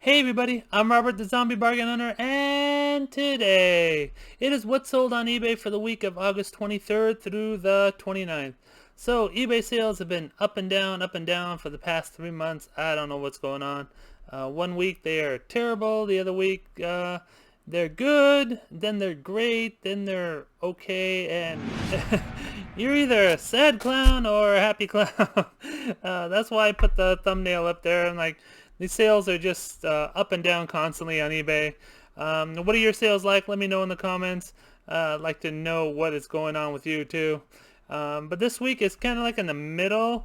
Hey everybody, I'm Robert the Zombie Bargain Hunter, and today it is what sold on eBay for the week of August 23rd through the 29th. So eBay sales have been up and down for the past 3 months. I don't know what's going on. One week they are terrible, the other week they're good, then they're great, then they're okay, and you're either a sad clown or a happy clown. That's why I put the thumbnail up there. I'm like, these sales are just up and down constantly on eBay. What are your sales like? Let me know in the comments. I'd like to know what is going on with you too. But this week is kind of like in the middle.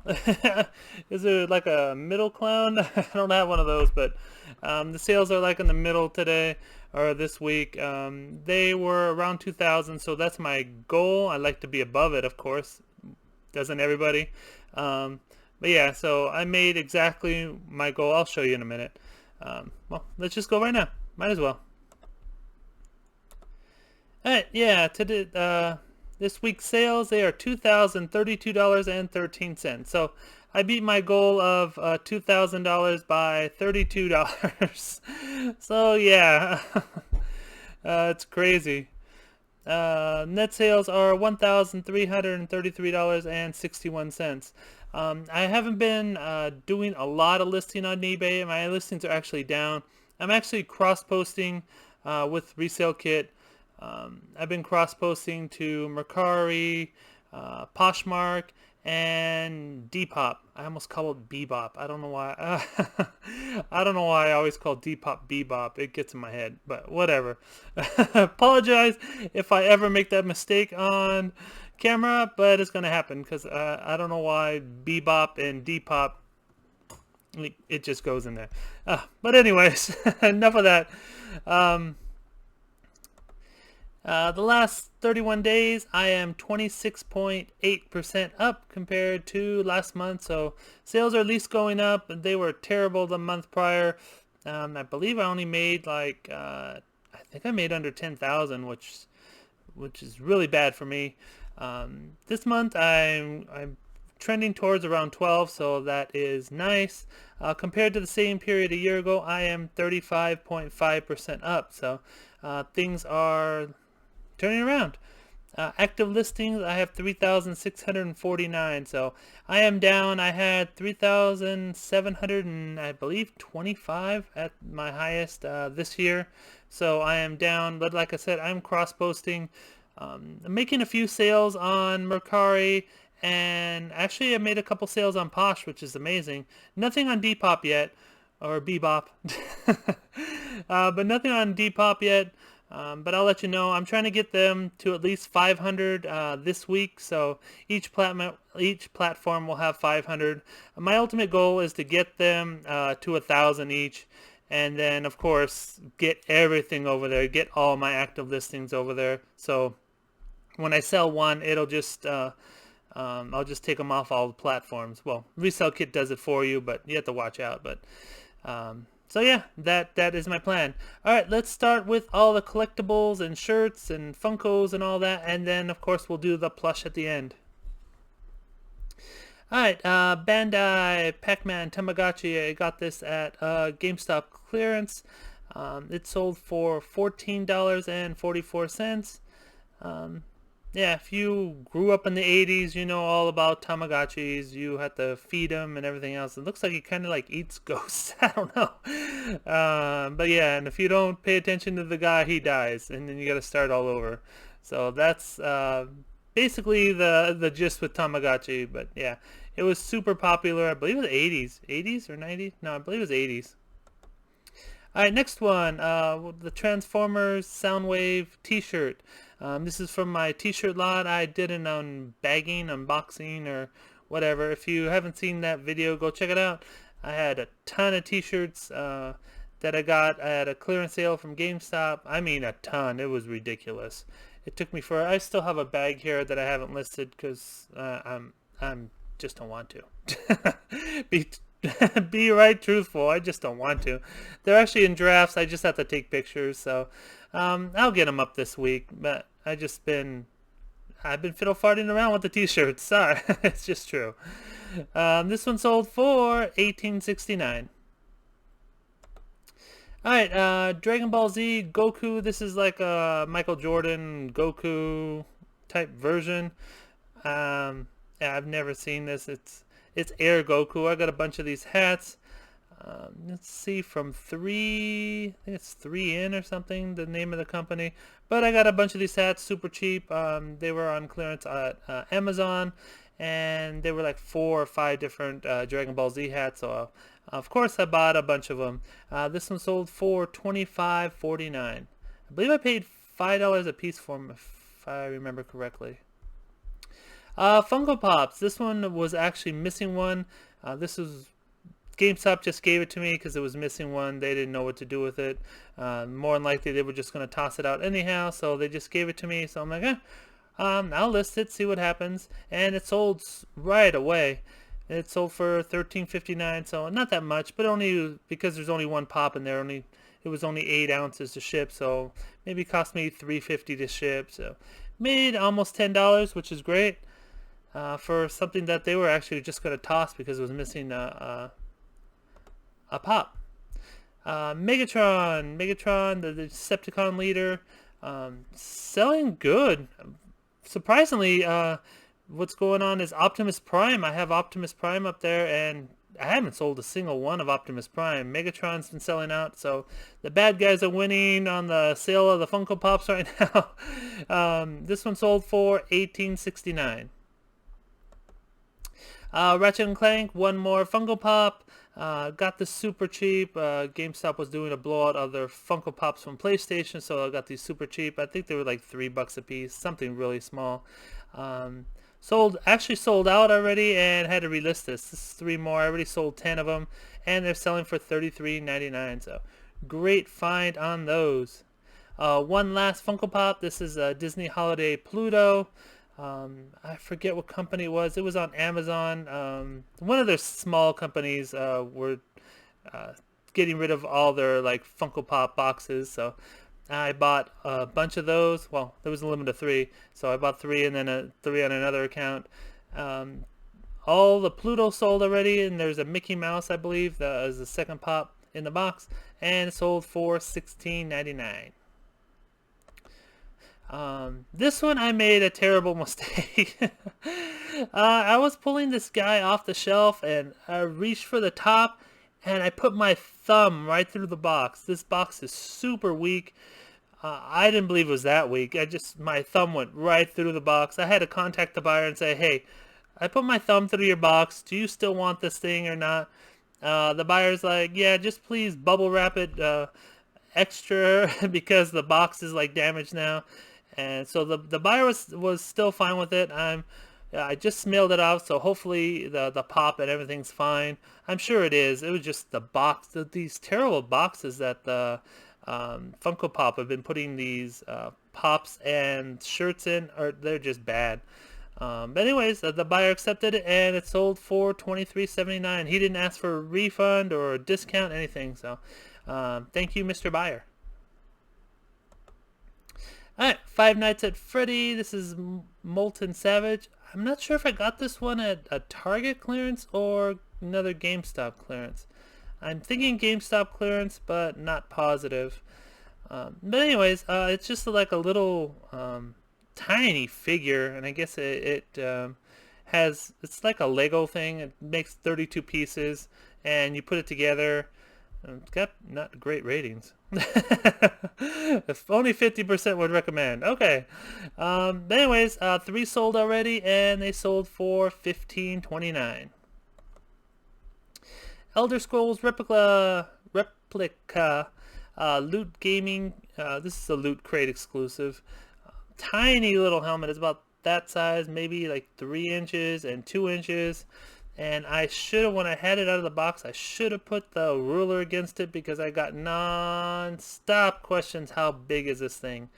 Is there like a middle clown? I don't have one of those, but the sales are like in the middle today or this week. They were around 2,000, so that's my goal. I like to be above it, of course. Doesn't everybody? But yeah, so I made exactly my goal. I'll show you in a minute. Well, let's just go right now. Might as well. Alright, yeah, today, this week's sales, they are $2,032.13. So I beat my goal of $2,000 by $32. So yeah, it's crazy. Net sales are $1,333.61. I haven't been doing a lot of listing on eBay. My listings are actually down. I'm actually cross-posting with Resellkit. I've been cross-posting to Mercari, Poshmark, and Depop. I almost call it Bebop. I don't know why. I don't know why I always call Depop Bebop. It gets in my head, but whatever. Apologize if I ever make that mistake on camera, but it's gonna happen because I don't know why Bebop and Depop. It just goes in there. But anyways, enough of that. Um, the last 31 days, I am 26.8% up compared to last month. So sales are at least going up. They were terrible the month prior. I believe I only made like I think I made under 10,000, which is really bad for me. This month I'm trending towards around 12, so that is nice. Compared to the same period a year ago, I am 35.5% up. So things are turning around. Active listings, I have 3,649. So I am down. I had 3,700 and I believe 25 at my highest this year. So I am down. But like I said, I'm cross-posting. I'm making a few sales on Mercari, and actually I made a couple sales on Posh, which is amazing. Nothing on Depop yet, or Bebop, but nothing on Depop yet. But I'll let you know. I'm trying to get them to at least 500 this week. So each platform will have 500. My ultimate goal is to get them to 1,000 each, and then of course get everything over there. Get all my active listings over there. So when I sell one, it'll just I'll just take them off all the platforms. Well, Resellkit does it for you, but you have to watch out. But so yeah, that is my plan. All right, let's start with all the collectibles and shirts and Funkos and all that, and then of course we'll do the plush at the end. All right, Bandai Pac-Man Tamagotchi. I got this at GameStop clearance. It sold for $14.44. Yeah, if you grew up in the 80s, you know all about Tamagotchis. You had to feed them and everything else. It looks like he kind of like eats ghosts. I don't know. But yeah, and if you don't pay attention to the guy, he dies, and then you got to start all over. So that's basically the gist with Tamagotchi. But yeah, it was super popular. I believe it was 80s. 80s or 90s? No, I believe it was 80s. All right, next one, the Transformers Soundwave T-shirt. This is from my T-shirt lot. I did an unboxing, or whatever. If you haven't seen that video, go check it out. I had a ton of T-shirts that I got at a clearance sale from GameStop. I mean, a ton. It was ridiculous. It took me for. I still have a bag here that I haven't listed because I'm just don't want to. Be be right truthful. I just don't want to. They're actually in drafts. I just have to take pictures. So I'll get them up this week. But I've been fiddle farting around with the t-shirts. Sorry, it's just true. This one sold for $18.69. Alright, Dragon Ball Z Goku. This is like a Michael Jordan Goku type version. Yeah, I've never seen this. It's Air Goku. I got a bunch of these hats. Let's see, from I think it's 3 in or something, the name of the company. But I got a bunch of these hats super cheap. They were on clearance at Amazon, and they were like 4 or 5 different Dragon Ball Z hats. So of course I bought a bunch of them. This one sold for $25.49. I believe I paid $5 a piece for them, if I remember correctly. Funko Pops. This one was actually missing one. This was GameStop just gave it to me because it was missing one. They didn't know what to do with it. More than likely, they were just going to toss it out anyhow, so they just gave it to me. So I'm like, I'll list it, see what happens. And it sold right away. It sold for $13.59, so not that much, but only because there's only one pop in there. It was only 8 ounces to ship, so maybe it cost me $3.50 to ship. So made almost $10, which is great for something that they were actually just going to toss because it was missing a pop. Megatron, the Decepticon leader, selling good. Surprisingly, what's going on is Optimus Prime. I have Optimus Prime up there, and I haven't sold a single one of Optimus Prime. Megatron's been selling out, so the bad guys are winning on the sale of the Funko Pops right now. This one sold for $18.69. Ratchet and Clank, one more Funko Pop. Got this super cheap. GameStop was doing a blowout of their Funko Pops from PlayStation, so I got these super cheap. I think they were like $3 a piece, something really small. Actually sold out already, and had to relist this. This is 3 more. I already sold 10 of them, and they're selling for $33.99. So great find on those. One last Funko Pop. This is a Disney Holiday Pluto. I forget what company it was. It was on Amazon. One of their small companies were getting rid of all their like Funko Pop boxes, so I bought a bunch of those. Well, there was a limit of 3, so I bought 3 and then 3 on another account. All the Pluto sold already, and there's a Mickey Mouse, I believe, that is the second pop in the box, and it sold for $16.99. This one I made a terrible mistake. I was pulling this guy off the shelf, and I reached for the top, and I put my thumb right through the box. This box is super weak. I didn't believe it was that weak. My thumb went right through the box. I had to contact the buyer and say, hey, I put my thumb through your box. Do you still want this thing or not? The buyer's like, yeah, just please bubble wrap it extra because the box is like damaged now. And so the buyer was still fine with it. I just mailed it out, so hopefully the pop and everything's fine. I'm sure it is. It was just the box, these terrible boxes that the Funko Pop have been putting these pops and shirts in, or they're just bad. But anyways, the buyer accepted it, and it sold for $23.79. He didn't ask for a refund or a discount, anything. So thank you, Mr. Buyer. Alright, Five Nights at Freddy. This is Molten Savage. I'm not sure if I got this one at a Target clearance or another GameStop clearance. I'm thinking GameStop clearance, but not positive. But anyways, it's just like a little tiny figure, and I guess it's like a Lego thing. It makes 32 pieces, and you put it together. It's got not great ratings. If only 50% would recommend. Okay. But anyways, 3 sold already, and they sold for $15.29. Elder Scrolls replica Loot Gaming. This is a Loot Crate exclusive. Tiny little helmet. It's about that size, maybe like 3 inches and 2 inches. And I should have, when I had it out of the box, I should have put the ruler against it because I got non-stop questions, how big is this thing?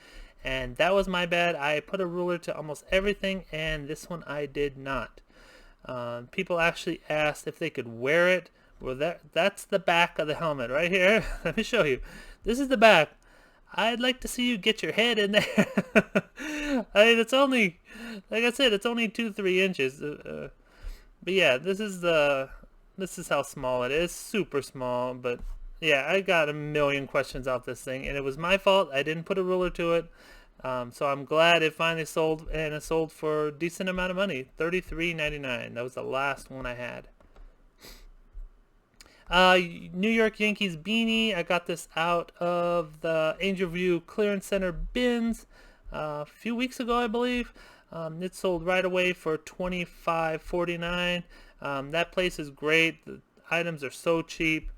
And that was my bad. I put a ruler to almost everything, and this one I did not. People actually asked if they could wear it. Well, that's the back of the helmet right here. Let me show you. This is the back. I'd like to see you get your head in there. I mean, it's only, like I said, it's only 2-3 inches. But yeah, this is how small it is. Super small, but Yeah, I got a million questions off this thing, and it was my fault. I didn't put a ruler to it. So I'm glad it finally sold, and it sold for a decent amount of money, $33.99. That was the last one I had. New York Yankees beanie. I got this out of the Angel View Clearance Center bins a few weeks ago, I believe. It sold right away for $25.49. That place is great. The items are so cheap.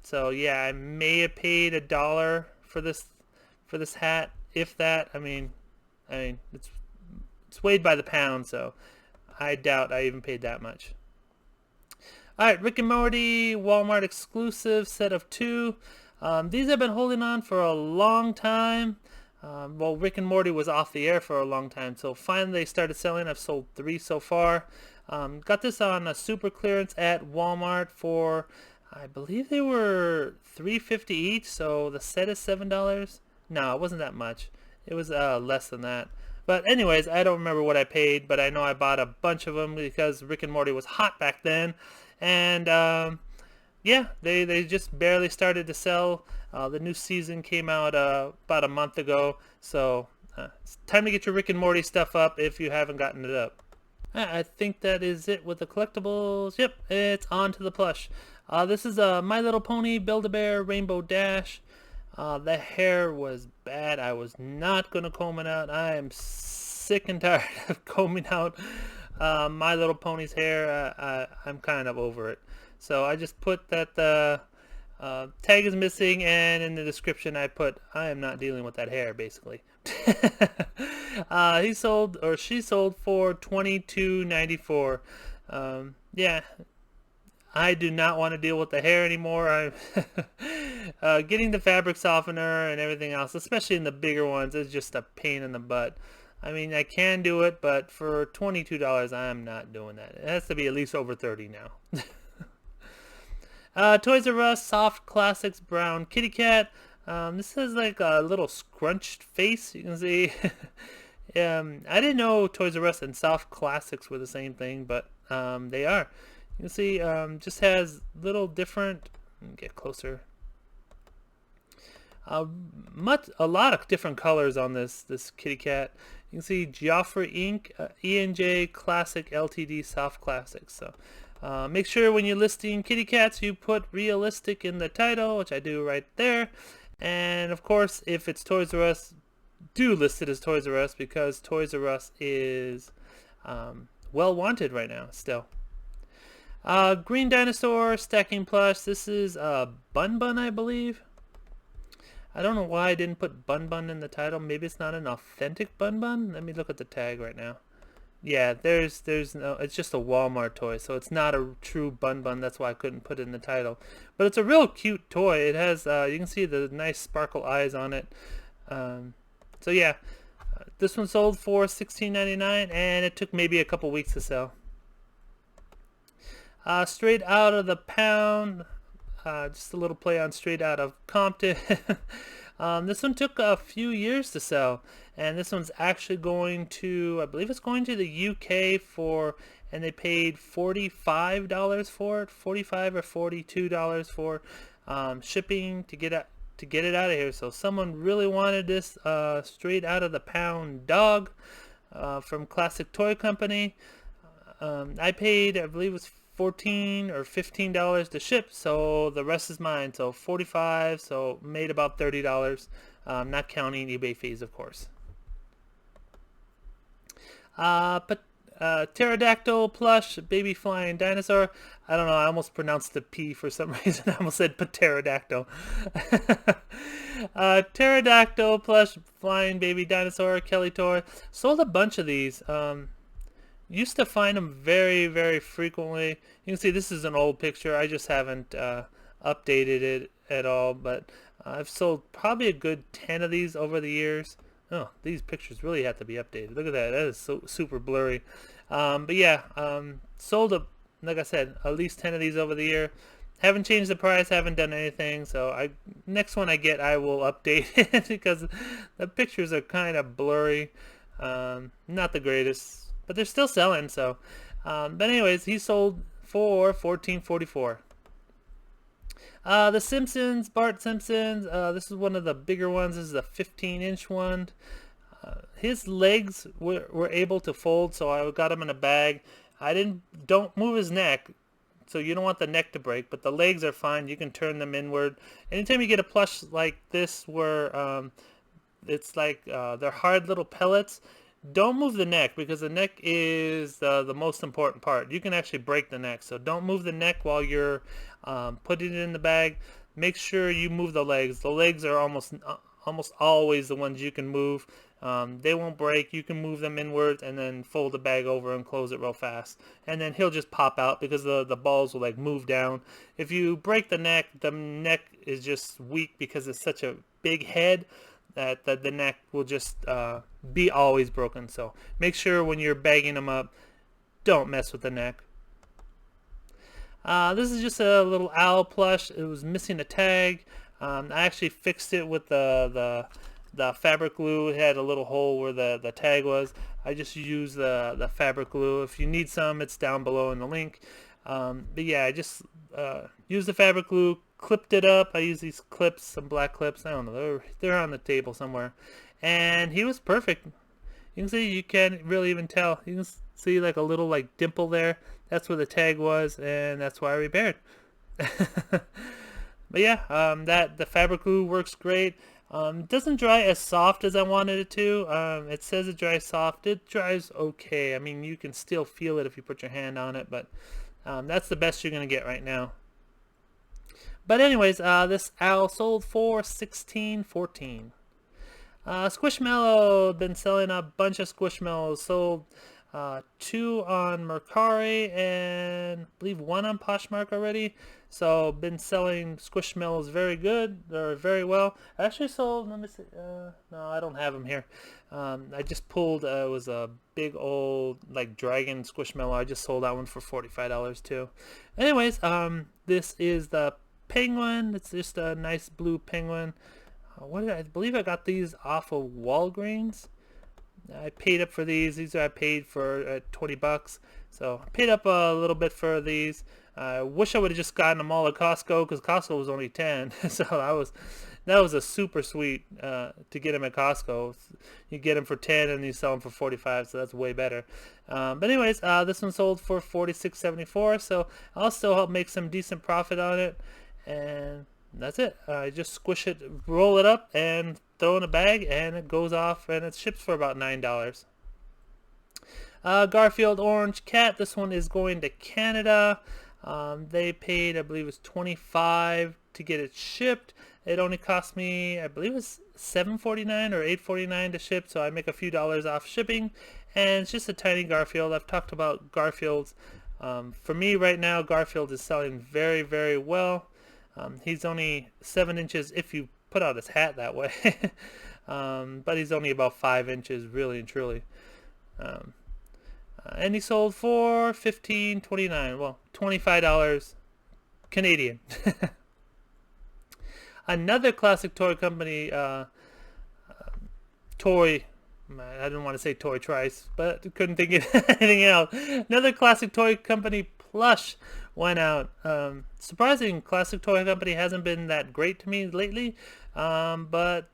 So yeah, I may have paid $1 for this hat, if that. I mean, it's weighed by the pound, so I doubt I even paid that much. All right, Rick and Morty Walmart exclusive set of 2. These I've been holding on for a long time. Well, Rick and Morty was off the air for a long time, so finally they started selling. I've sold 3 so far. Got this on a super clearance at Walmart for, I believe they were $3.50 each, so the set is $7. No, it wasn't that much. It was less than that. But anyways, I don't remember what I paid, but I know I bought a bunch of them because Rick and Morty was hot back then. And yeah, they just barely started to sell. The new season came out about a month ago, so it's time to get your Rick and Morty stuff up if you haven't gotten it up. I think that is it with the collectibles. Yep, it's on to the plush. This is a My Little Pony Build-A-Bear Rainbow Dash. The hair was bad. I was not going to comb it out. I am sick and tired of combing out My Little Pony's hair. I'm kind of over it. So I just put that the tag is missing, and in the description I put, I am not dealing with that hair, basically. He sold, or she sold, for $22.94. Yeah, I do not want to deal with the hair anymore. I'm getting the fabric softener and everything else, especially in the bigger ones, is just a pain in the butt. I mean, I can do it, but for $22, I'm not doing that. It has to be at least over 30 now. Toys R Us Soft Classics Brown Kitty Cat. This has like a little scrunched face, you can see. I didn't know Toys R Us and Soft Classics were the same thing, but they are. You can see just has little different, let me get closer. A lot of different colors on this kitty cat. You can see Geoffrey Inc., E&J Classic Ltd Soft Classics. So make sure when you're listing kitty cats you put realistic in the title, which I do right there. And of course, if it's Toys R Us, do list it as Toys R Us, because Toys R Us is well wanted right now still. Green Dinosaur Stacking Plush. This is Bun Bun, I believe. I don't know why I didn't put Bun Bun in the title. Maybe it's not an authentic Bun Bun. Let me look at the tag right now. Yeah, there's no, it's just a Walmart toy, so it's not a true Bun Bun. That's why I couldn't put it in the title. But it's a real cute toy. It has, you can see the nice sparkle eyes on it. So yeah, this one sold for $16.99, and it took maybe a couple weeks to sell. Straight Out of the Pound. Just a little play on Straight Out of Compton. This one took a few years to sell, and this one's actually going to, I believe it's going to the UK for, and they paid $45 for it, $45 or $42 for shipping to get it out of here. So someone really wanted this Straight Out of the Pound dog from Classic Toy Company. I paid, I believe it was $14 or $15 to ship, so the rest is mine. So $45, so made about $30, not counting eBay fees, of course. But pterodactyl plush baby flying dinosaur. I don't know, I almost pronounced the P for some reason. I almost said pterodactyl. Pterodactyl plush flying baby dinosaur, Kelly toy. Sold a bunch of these. Used to find them very, very frequently. You can see this is an old picture. I just haven't updated it at all, but I've sold probably a good 10 of these over the years. Oh, these pictures really have to be updated. Look at that. That is so super blurry. But yeah, sold, like I said, at least 10 of these over the year. Haven't changed the price, haven't done anything, so next one I get, I will update it because the pictures are kind of blurry. Not the greatest, but they're still selling. So but anyways, he sold for $14.44. The Simpsons, Bart Simpsons. This is one of the bigger ones. This is a 15-inch one. His legs were able to fold, so I got him in a bag. Don't move his neck, so you don't want the neck to break, but the legs are fine. You can turn them inward. Anytime you get a plush like this where it's like they're hard little pellets, don't move the neck, because the neck is the most important part. You can actually break the neck, so don't move the neck while you're putting it in the bag. Make sure you move the legs. The legs are almost always the ones you can move. They won't break. You can move them inwards and then fold the bag over and close it real fast. And then he'll just pop out because the balls will like move down. If you break the neck is just weak because it's such a big head that the neck will just be always broken. So make sure when you're bagging them up, don't mess with the neck. This is just a little owl plush. It was missing a tag. I actually fixed it with the fabric glue. It had a little hole where the tag was. I just used the fabric glue. If you need some, it's down below in the link. But yeah, I just used the fabric glue, clipped it up. I use these clips, some black clips. I don't know, they're on the table somewhere. And he was perfect. You can see, you can't really even tell. You can see like a little like dimple there. That's where the tag was, and that's why I repaired. But yeah, the fabric glue works great. Doesn't dry as soft as I wanted it to. It says it dries soft. It dries okay. I mean, you can still feel it if you put your hand on it, but that's the best you're gonna get right now. But anyways, this owl sold for $16.14. Squishmallow, been selling a bunch of Squishmallows. Sold 2 on Mercari and I believe 1 on Poshmark already. So been selling Squishmallows very good, or very well. I actually sold, let me see, no, I don't have them here. I just pulled, it was a big old like dragon Squishmallow. I just sold that one for $45 too. Anyways, this is the penguin. It's just a nice blue penguin. I believe I got these off of Walgreens. I paid up for these. These I paid for 20 bucks. So I paid up a little bit for these. I wish I would have just gotten them all at Costco, because Costco was only 10. So that was a super sweet to get them at Costco. You get them for 10 and you sell them for 45, so that's way better. But anyways, this one sold for $46.74. So I'll still help make some decent profit on it. And that's it. I just squish it, roll it up, and throw it in a bag, and it goes off, and it ships for about $9. Garfield Orange Cat. This one is going to Canada. They paid, I believe it was $25 to get it shipped. It only cost me, I believe it was $7.49 or $8.49 to ship, so I make a few dollars off shipping. And it's just a tiny Garfield. I've talked about Garfields. For me right now, Garfield is selling very, very well. He's only 7 inches if you put out his hat that way. But he's only about 5 inches, really and truly. And he sold for $15.29. Well, $25 Canadian. Another classic toy company, I didn't want to say toy twice, but couldn't think of anything else. Another classic toy company, Plush, went out. Surprising, classic toy company hasn't been that great to me lately, but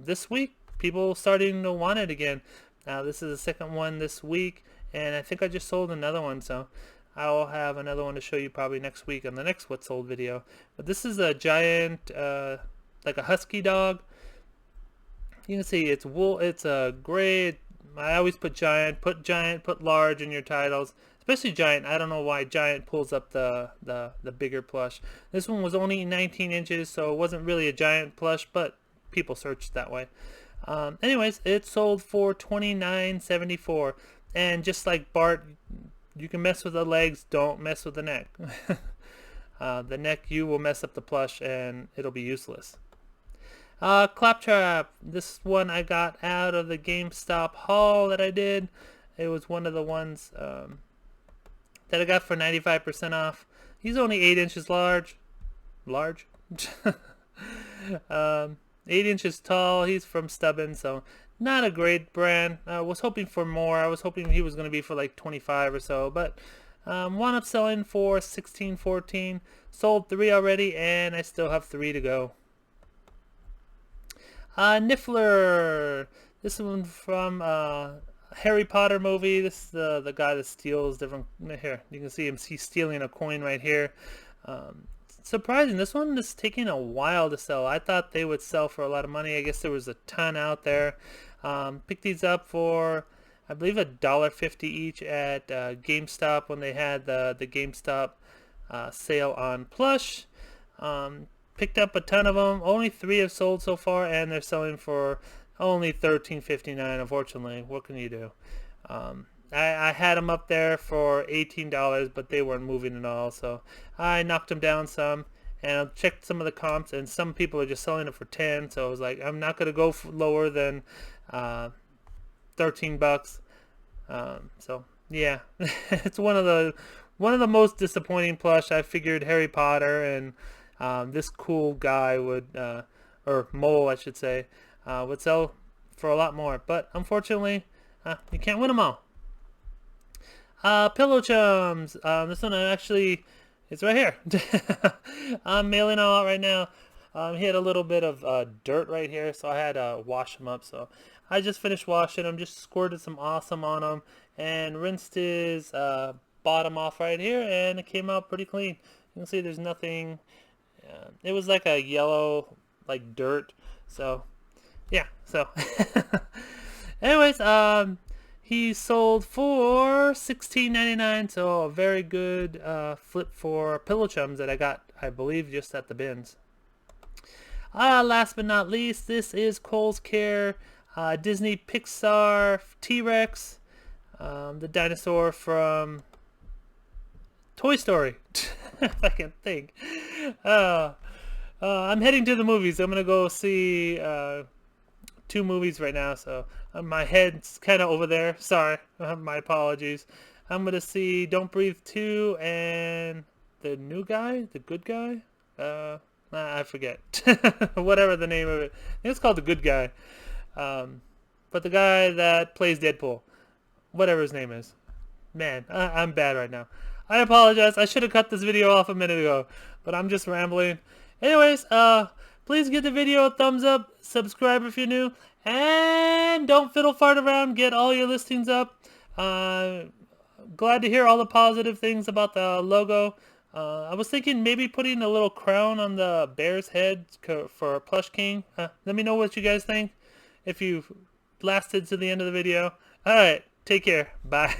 this week people starting to want it again. This is the second one this week, and I think I just sold another one, so I'll have another one to show you probably next week on the next What Sold video. But this is a giant, like a husky dog. You can see it's wool. It's a gray. I always put giant, put large in your titles, especially giant. I don't know why giant pulls up the bigger plush. This one was only 19 inches, so it wasn't really a giant plush, but people searched that way. Anyways, it sold for $29.74, and just like Bart, you can mess with the legs, don't mess with the neck. The neck, you will mess up the plush and it'll be useless. Claptrap. This one I got out of the GameStop haul that I did. It was one of the ones that I got for 95% off. He's only 8 inches large. 8 inches tall. He's from Stubborn, so not a great brand. I was hoping for more. I was hoping he was going to be for like 25 or so, but Wound up selling for $16.14. Sold 3 already, and I still have 3 to go. Niffler. This one from Harry Potter movie. This is the guy that steals different. Here, you can see him. He's stealing a coin right here. Surprising. This one is taking a while to sell. I thought they would sell for a lot of money. I guess there was a ton out there. Picked these up for, I believe, $1.50 each at GameStop when they had the GameStop sale on Plush. Picked up a ton of them. Only 3 have sold so far, and they're selling for only $13.59. Unfortunately, what can you do? I had them up there for $18, but they weren't moving at all, so I knocked them down some, and I checked some of the comps, and some people are just selling it for 10, so I was like, I'm not going to go lower than $13. So yeah, it's one of the most disappointing plush. I figured Harry Potter and this cool guy would, or mole I should say, would sell for a lot more, but unfortunately you can't win them all. Pillow Chums. This one actually, it's right here. I'm mailing all out right now. He had a little bit of dirt right here, so I had to wash him up. So I just finished washing him, just squirted some awesome on him, and rinsed his bottom off right here, and it came out pretty clean. You can see there's nothing. It was like a yellow, like dirt. So yeah. So anyways, he sold for $16.99, so a very good flip for Pillow Chums that I got, I believe, just at the bins. Last but not least, this is Kohl's Care Disney Pixar T-Rex, the dinosaur from Toy Story. If I can think. I'm heading to the movies. I'm going to go see 2 movies right now, so my head's kind of over there. Sorry, my apologies. I'm gonna see Don't Breathe 2 and the new guy, the good guy. I forget whatever the name of it. I think it's called The Good Guy. But the guy that plays Deadpool, whatever his name is. Man, I'm bad right now. I apologize. I should have cut this video off a minute ago, but I'm just rambling. Anyways, please give the video a thumbs up, subscribe if you're new, and don't fiddle fart around. Get all your listings up. Glad to hear all the positive things about the logo. I was thinking maybe putting a little crown on the bear's head for Plush King. Let me know what you guys think if you lasted to the end of the video. Alright, take care. Bye.